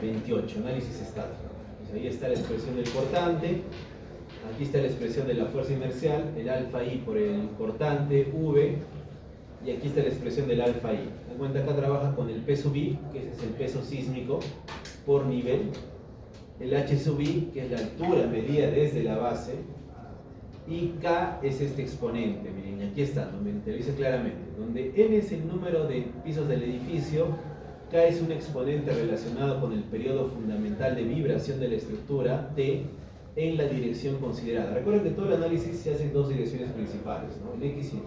28, análisis estático. Pues ahí está la expresión del cortante, aquí está la expresión de la fuerza inercial, el alfa I por el cortante V, y aquí está la expresión del alfa I. En cuenta, acá trabaja con el P sub I, que ese es el peso sísmico por nivel, el H sub I, que es la altura medida desde la base, y K es este exponente. Miren, aquí está, donde te lo dice claramente, donde N es el número de pisos del edificio, K es un exponente relacionado con el periodo fundamental de vibración de la estructura T en la dirección considerada. Recuerden que todo el análisis se hace en dos direcciones principales, ¿no? El X y Y.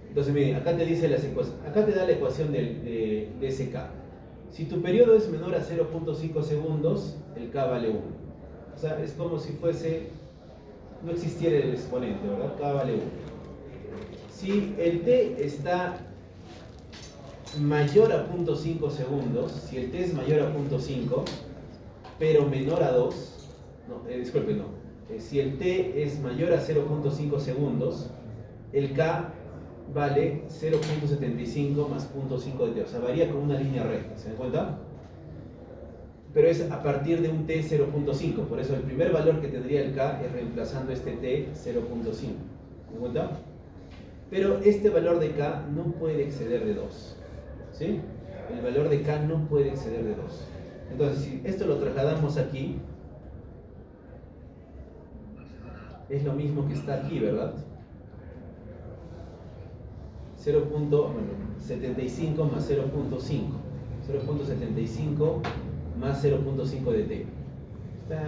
Entonces, miren, acá te dice acá te da la ecuación de SK. Si tu periodo es menor a 0.5 segundos, el K vale 1. O sea, es como si no existiera el exponente, ¿verdad? K vale 1. Si el T está mayor a 0.5 segundos, si el T es mayor a 0.5, pero menor a 2, disculpe, no. Si el T es mayor a 0.5 segundos, el K vale 0.75 más 0.5 de T, o sea, varía con una línea recta, ¿se dan cuenta? Pero es a partir de un T 0.5, por eso el primer valor que tendría el K es reemplazando este T 0.5, ¿se dan cuenta? Pero este valor de K no puede exceder de 2, ¿sí? El valor de K no puede exceder de 2. Entonces, si esto lo trasladamos aquí, es lo mismo que está aquí, ¿verdad? 0.75 más 0.5, 0.75 más 0.5 de T.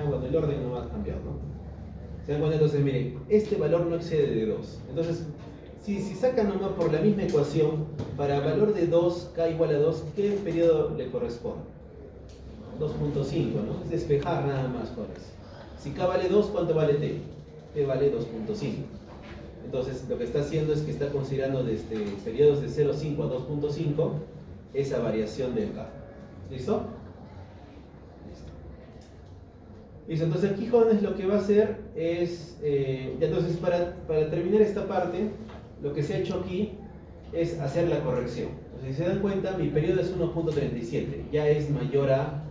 Bueno, el orden no va a cambiar, ¿no? ¿Se dan cuenta? Entonces, miren, este valor no excede de 2. Entonces, si sacan nomás por la misma ecuación, para valor de 2, K igual a 2, ¿qué periodo le corresponde? 2.5, ¿no? Es despejar nada más con eso. Si K vale 2, ¿cuánto vale T? T vale 2.5. Entonces, lo que está haciendo es que está considerando desde periodos de 0.5 a 2.5 esa variación del K. ¿Listo? Listo. Entonces, aquí, jóvenes, lo que va a hacer es... entonces, para terminar esta parte, lo que se ha hecho aquí es hacer la corrección. Entonces, si se dan cuenta, mi periodo es 1.37, ya es mayor a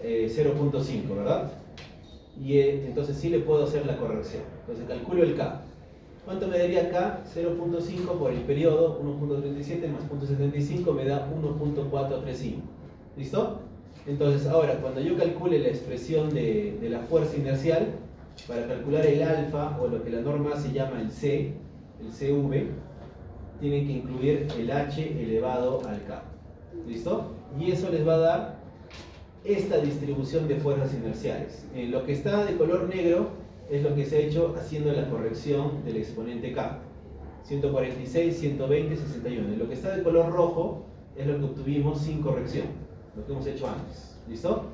0.5, ¿verdad? Y entonces sí le puedo hacer la corrección. Entonces, calculo el K. ¿Cuánto me daría K? 0.5 por el periodo, 1.37 más 0.75 me da 1.435. ¿Listo? Entonces, ahora, cuando yo calcule la expresión de la fuerza inercial, para calcular el alfa, o lo que la norma se llama el C, el CV, tienen que incluir el H elevado al K. ¿Listo? Y eso les va a dar esta distribución de fuerzas inerciales. Lo que está de color negro es lo que se ha hecho haciendo la corrección del exponente K. 146, 120, 61. Y lo que está de color rojo es lo que obtuvimos sin corrección, lo que hemos hecho antes. ¿Listo?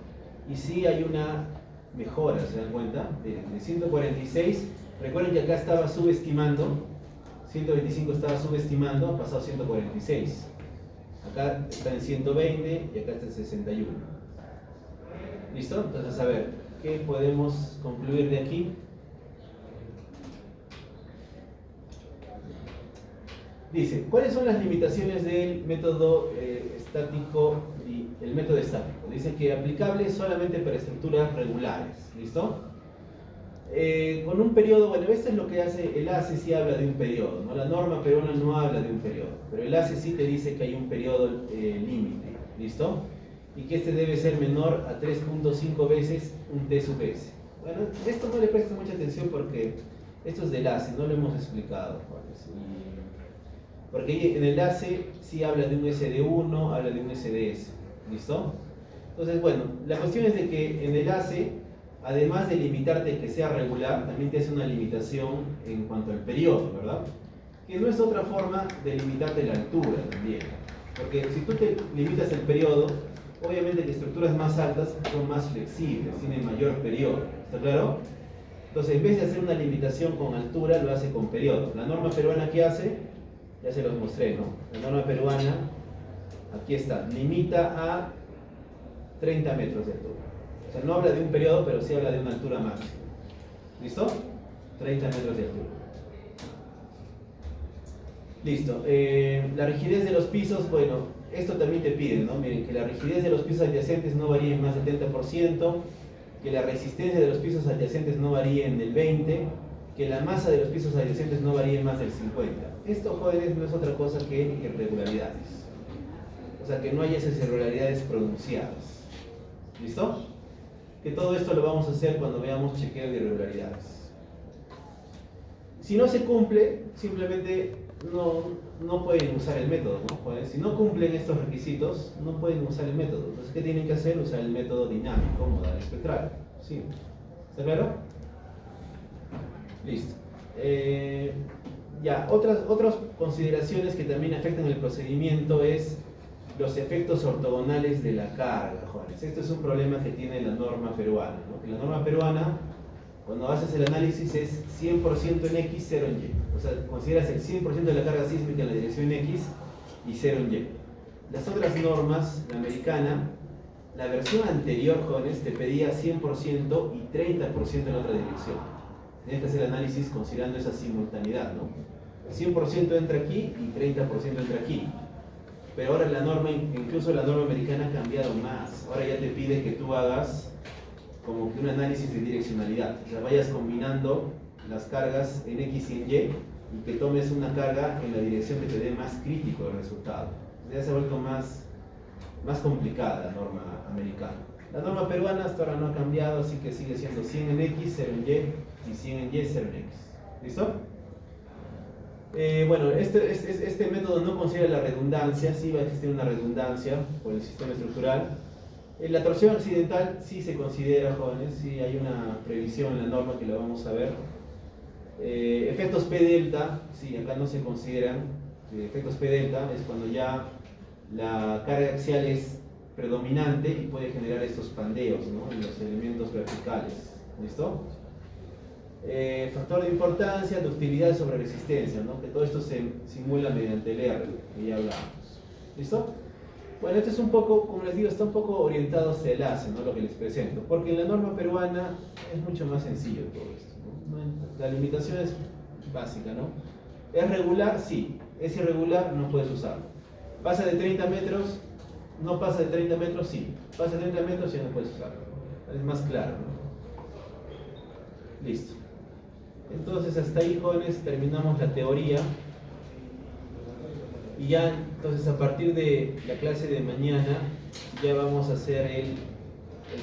Y sí hay una mejora, ¿se dan cuenta? De 146, recuerden que acá estaba subestimando, 125 estaba subestimando, ha pasado a 146. Acá está en 120 y acá está en 61. ¿Listo? Entonces, a ver, ¿qué podemos concluir de aquí? Dice, ¿cuáles son las limitaciones del método estático y el método estático? Dice que aplicable solamente para estructuras regulares. ¿Listo? Con un periodo, bueno, esto es lo que hace el ACE, sí habla de un periodo, ¿no? La norma peruana no habla de un periodo, pero el ACE sí te dice que hay un periodo límite. ¿Listo? Y que este debe ser menor a 3.5 veces un T sub S. Bueno, esto no le presta mucha atención porque esto es del ACE, no lo hemos explicado, porque en el ACE sí habla de un SD1, habla de un SDS. ¿Listo? Entonces, bueno, la cuestión es de que en el ACE, además de limitarte que sea regular, también te hace una limitación en cuanto al periodo, ¿verdad? Que no es otra forma de limitarte la altura también. Porque si tú te limitas el periodo, obviamente que estructuras más altas son más flexibles, tienen mayor periodo. ¿Está claro? Entonces, en vez de hacer una limitación con altura, lo hace con periodo. La norma peruana, ¿qué hace? Ya se los mostré, ¿no? La norma peruana, aquí está, limita a 30 metros de altura. O sea, no habla de un periodo, pero sí habla de una altura máxima. ¿Listo? 30 metros de altura. Listo. La rigidez de los pisos, bueno, esto también te piden, ¿no? Miren, que la rigidez de los pisos adyacentes no varíe en más del 30%, que la resistencia de los pisos adyacentes no varíe en el 20%, que la masa de los pisos adyacentes no varíe en más del 50%. Esto, jóvenes, no es otra cosa que irregularidades. O sea, que no haya esas irregularidades pronunciadas. ¿Listo? Que todo esto lo vamos a hacer cuando veamos chequeo de irregularidades. Si no se cumple, simplemente no pueden usar el método, ¿no? Pues, si no cumplen estos requisitos, no pueden usar el método. Entonces, ¿qué tienen que hacer? Usar el método dinámico, modal espectral. Sí. ¿Está claro? Listo. Ya, otras consideraciones que también afectan el procedimiento es los efectos ortogonales de la carga, jóvenes. Esto es un problema que tiene la norma peruana, ¿no? Que la norma peruana, cuando haces el análisis, es 100% en X, 0 en Y. O sea, consideras el 100% de la carga sísmica en la dirección X y 0 en Y. Las otras normas, la americana, la versión anterior, jóvenes, te pedía 100% y 30% en la otra dirección. Tienes que hacer el análisis considerando esa simultaneidad, ¿no? 100% entra aquí y 30% entra aquí. Pero ahora la norma, incluso la norma americana ha cambiado más. Ahora ya te pide que tú hagas como que un análisis de direccionalidad. O sea, vayas combinando las cargas en X y en Y y que tomes una carga en la dirección que te dé más crítico el resultado. Ya se ha vuelto más complicada la norma americana. La norma peruana hasta ahora no ha cambiado, así que sigue siendo 100 en X, 0 en Y y 100 en Y, 0 en X. ¿Listo? Bueno, este método no considera la redundancia, sí va a existir una redundancia por el sistema estructural. La torsión accidental sí se considera, jóvenes, sí hay una previsión en la norma que la vamos a ver. Efectos P delta, sí, acá no se consideran. Efectos P delta es cuando ya la carga axial es predominante y puede generar estos pandeos, ¿no? En los elementos verticales. ¿Listo? Factor de importancia, ductilidad sobre resistencia, ¿no? Que todo esto se simula mediante el R, que ya hablamos. ¿Listo? Bueno, esto es un poco, como les digo, está un poco orientado hacia el ACE, ¿no? Lo que les presento, porque en la norma peruana es mucho más sencillo todo esto, ¿no? La limitación es básica, ¿no? ¿Es regular? Sí. ¿Es irregular? No puedes usarlo. ¿Pasa de 30 metros? No pasa de 30 metros, sí. Pasa de 30 metros, ya no puedes usarlo. Es más claro, ¿no? Listo. Entonces, hasta ahí, jóvenes, terminamos la teoría. Y ya, entonces, a partir de la clase de mañana, ya vamos a hacer el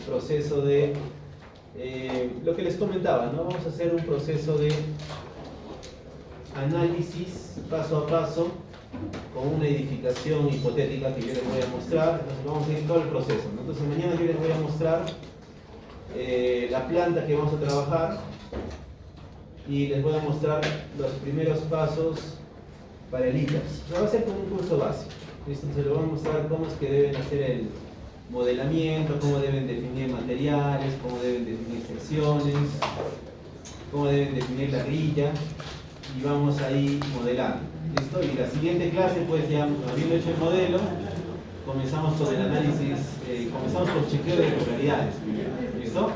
proceso de lo que les comentaba, ¿no? Vamos a hacer un proceso de análisis paso a paso con una edificación hipotética que yo les voy a mostrar. Entonces vamos a ir todo el proceso, ¿no? Entonces mañana yo les voy a mostrar la planta que vamos a trabajar y les voy a mostrar los primeros pasos para el ITAS. Va a ser como un curso básico. Entonces les voy a mostrar cómo es que deben hacer el modelamiento, cómo deben definir materiales, cómo deben definir secciones, cómo deben definir la grilla, y vamos ahí modelando. ¿Listo? Y la siguiente clase, pues ya habiendo hecho el modelo, comenzamos con el análisis, comenzamos con chequeo de irregularidades. ¿Listo?